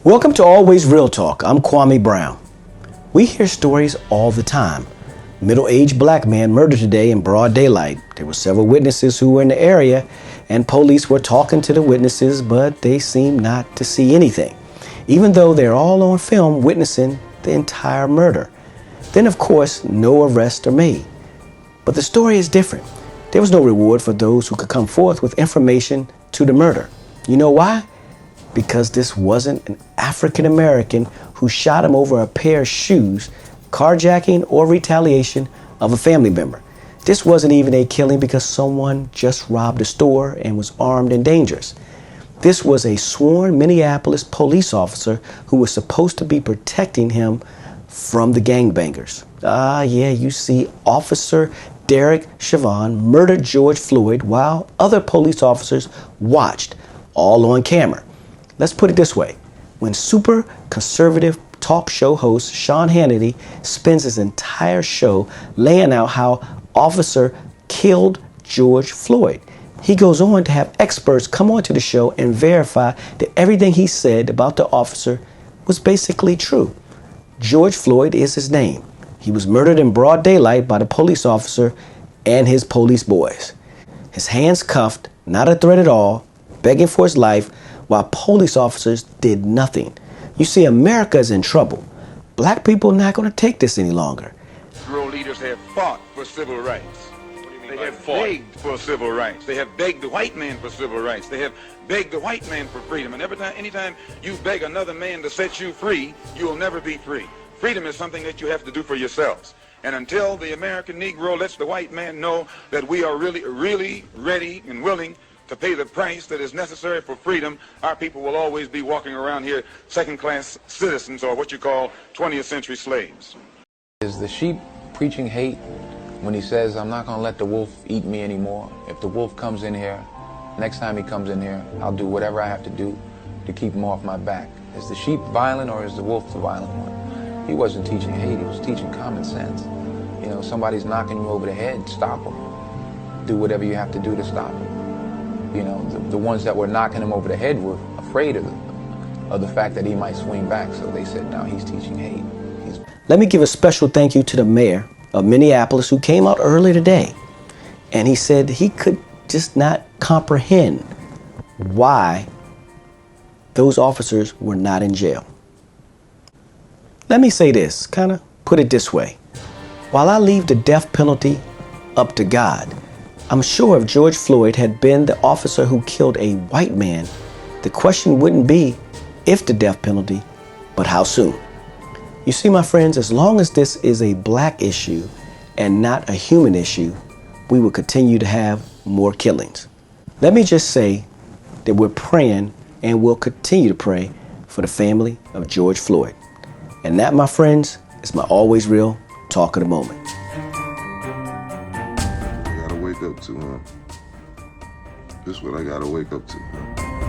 Welcome to Always Real Talk. I'm Kwame Brown. We hear stories all the time. Middle-aged black man murdered today in broad daylight. There were several witnesses who were in the area, and police were talking to the witnesses, but they seemed not to see anything, even though they're all on film witnessing the entire murder. Then, of course, no arrests are made. But the story is different. There was no reward for those who could come forth with information to the murder. You know why? Because this wasn't an African American who shot him over a pair of shoes, carjacking or retaliation of a family member. This wasn't even a killing because someone just robbed a store and was armed and dangerous. This was a sworn Minneapolis police officer who was supposed to be protecting him from the gangbangers. Yeah, you see, Officer Derek Chauvin murdered George Floyd while other police officers watched, all on camera. Let's put it this way. When super conservative talk show host Sean Hannity spends his entire show laying out how officer killed George Floyd, he goes on to have experts come onto the show and verify that everything he said about the officer was basically true. George Floyd is his name. He was murdered in broad daylight by the police officer and his police boys. His hands cuffed, not a threat at all, begging for his life, while police officers did nothing. You see, America is in trouble. Black people are not going to take this any longer. World leaders have fought for civil rights. They have begged for civil rights. They have begged the white man for civil rights. They have begged the white man for freedom. And anytime you beg another man to set you free, you will never be free. Freedom is something that you have to do for yourselves. And until the American Negro lets the white man know that we are really ready and willing to pay the price that is necessary for freedom, our people will always be walking around here second-class citizens, or what you call 20th century slaves. Is the sheep preaching hate when he says, I'm not going to let the wolf eat me anymore? If the wolf comes in here, next time he comes in here, I'll do whatever I have to do to keep him off my back. Is the sheep violent, or is the wolf the violent one? He wasn't teaching hate, he was teaching common sense. You know, somebody's knocking you over the head, stop them. Do whatever you have to do to stop them. You know, the ones that were knocking him over the head were afraid of the fact that he might swing back, so they said, now he's teaching hate. Let me give a special thank you to the mayor of Minneapolis who came out early today, and he said he could just not comprehend why those officers were not in jail. Let me say this, kind of put it this way. While I leave the death penalty up to God, I'm sure if George Floyd had been the officer who killed a white man, the question wouldn't be if the death penalty, but how soon. You see, my friends, as long as this is a black issue and not a human issue, we will continue to have more killings. Let me just say that we're praying and will continue to pray for the family of George Floyd. And that, my friends, is my always real talk of the moment. Wake up to, huh? This is what I gotta wake up to, huh?